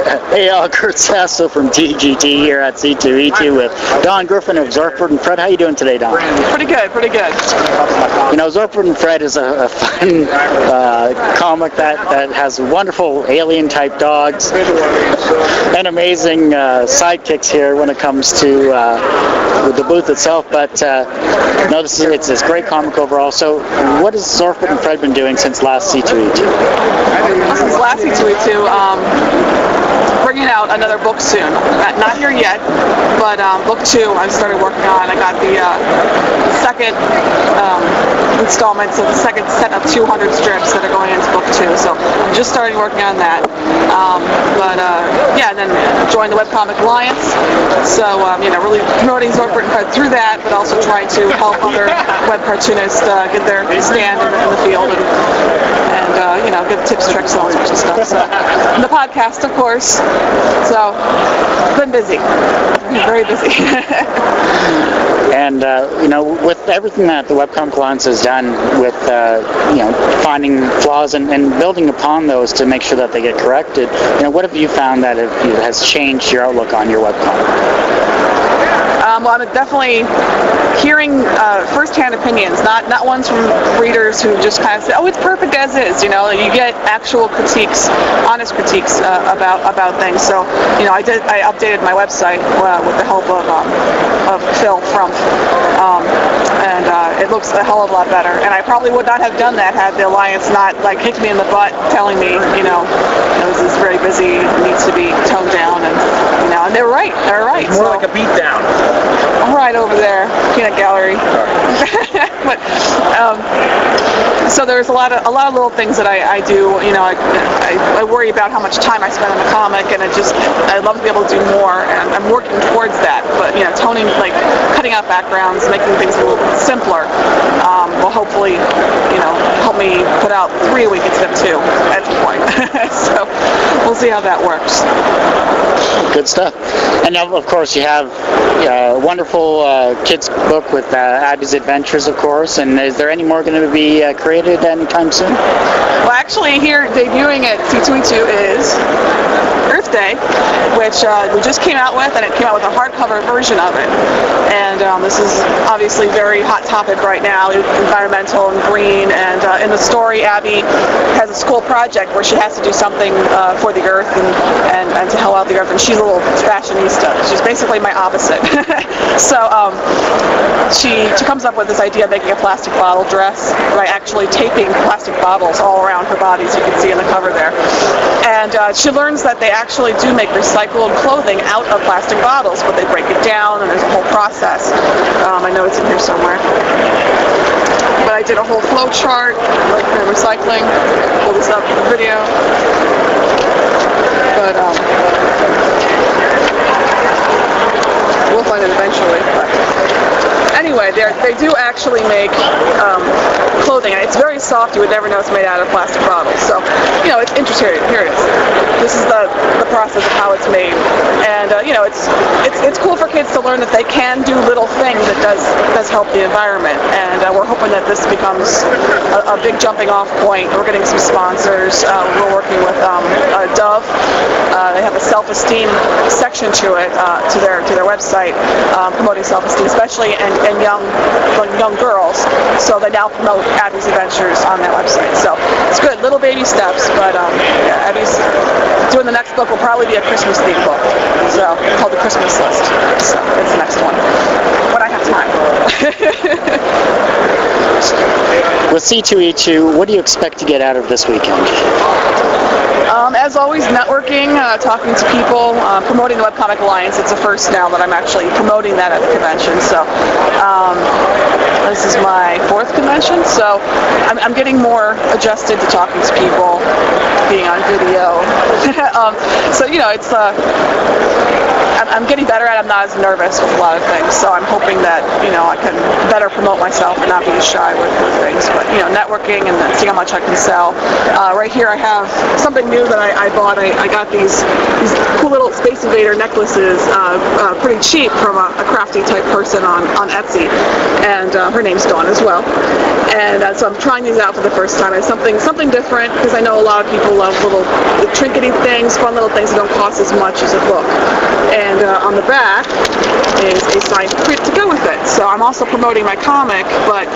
Hey, Kurt Sasso from TGT here at C2E2 with Don Griffin of Zorphbert and Fred. How you doing today, Don? Pretty good, pretty good. You know, Zorphbert and Fred is a fun comic that has wonderful alien-type dogs and amazing sidekicks here when it comes to the booth itself. But no, it's a great comic overall. So, what has Zorphbert and Fred been doing since last C2E2? Since last C2E2, bringing out another book soon. Not here yet, but book 2 I started working on. I got the second installment, so the second set of 200 strips that are going into book 2. So I'm just starting working on that. Yeah, and then joined the Webcomic Alliance. So you know, really promoting Zorphbert and Fred through that, but also trying to help other web cartoonists get their stand in the field and you know, give tips, tricks, and all sorts of stuff. So, and the podcast, of course. So, been busy, very busy. And you know, with everything that the Webcomic Alliance has done with you know, finding flaws and building upon those to make sure that they get corrected, you know, what have you found that has changed your outlook on your webcomic? Well, I'm definitely hearing first-hand opinions, not ones from readers who just kind of say, "Oh, it's perfect as is." You know, you get actual critiques, honest critiques about things. So, you know, I updated my website with the help of Phil from, and it looks a hell of a lot better. And I probably would not have done that had the Alliance not like kicked me in the butt, telling me, you know, this is very busy, needs to be toned down, and you know, and they're right. They're right. It's more like a beatdown. I'm right over there, peanut gallery. But so there's a lot of little things that I do. You know, I worry about how much time I spend on the comic, and I'd love to be able to do more, and I'm working towards that. But you know, toning, like cutting out backgrounds, making things a little simpler, will hopefully, you know, help me put out 3 a week instead of 2 at this point. So we'll see how that works. Good stuff. And now, of course, you have a wonderful kids book with Abby's Adventures, of course. And is there any more going to be created anytime soon? Well, actually, here debuting at C2E2 is Earth Day, which we just came out with, and it came out with a hardcover version of it. And this is obviously very hot topic right now, environmental and green. And in the story, Abby has a school project where she has to do something for the Earth and to help out the Earth. And she's a little fashionista. She's basically my opposite. So she comes up with this idea of making a plastic bottle dress by actually taping plastic bottles all around her body, as you can see in the cover there. And she learns that they actually do make recycled clothing out of plastic bottles, but they break it down, and there's a whole process. I know it's in here somewhere. But I did a whole flow chart for recycling. Pull this up in the video. But we'll find it eventually. But anyway, they do actually make clothing. It's very soft. You would never know it's made out of plastic bottles. So, you know, it's interesting. Here it is. This is the process of how it's made. And you know, it's cool for kids to learn that they can do little things that does help the environment. And we're hoping that this becomes a big jumping off point. We're getting some sponsors. We're working with Dove. They have a self-esteem section to it, to their website, promoting self-esteem, especially in young girls. So they now promote Abby's Adventures on that website. So it's good, little baby steps. But yeah, Abby's doing the next book will probably be a Christmas themed book, so called The Christmas List. So it's the next one when I have time. With C2E2, what do you expect to get out of this weekend? As always, networking, talking to people, promoting the Webcomic Alliance. It's the first now that I'm actually promoting that at the convention. So this is my 4th convention, so I'm getting more adjusted to talking to people, being on video. So, you know, it's I'm getting better at it. I'm not as nervous with a lot of things, so I'm hoping that, you know, I can better promote myself and not be as shy with things. But, you know, networking and seeing how much I can sell. Right here I have something new that I bought. I got these cool little Space Invader necklaces, pretty cheap from a crafty type person on Etsy, and her name's Dawn as well. And so I'm trying these out for the first time. It's something different, because I know a lot of people love little trinkety things, fun little things that don't cost as much as a book. And on the back is a signed print to go with it. So I'm also promoting my comic, but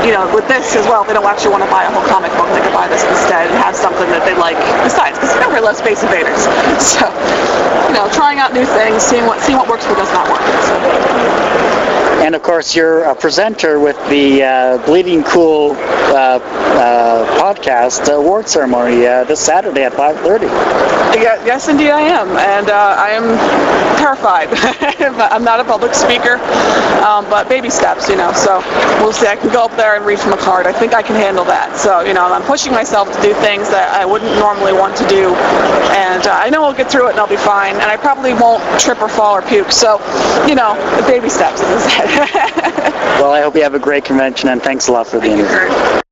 you know, with this as well, if they don't actually want to buy a whole comic book, they can buy this instead and have something that they like besides, because everybody loves Space Invaders. So, you know, trying out new things, seeing what works, what does not work. So. And of course, you're a presenter with the Bleeding Cool podcast award ceremony this Saturday at 5:30. Yes, indeed I am, and I am terrified. I'm not a public speaker, but baby steps, you know, so we'll see. I can go up there and read from a card. I think I can handle that. So, you know, I'm pushing myself to do things that I wouldn't normally want to do, and I know I'll get through it and I'll be fine, and I probably won't trip or fall or puke. So, you know, baby steps, as I said. Well, I hope you have a great convention, and thanks a lot for the interview.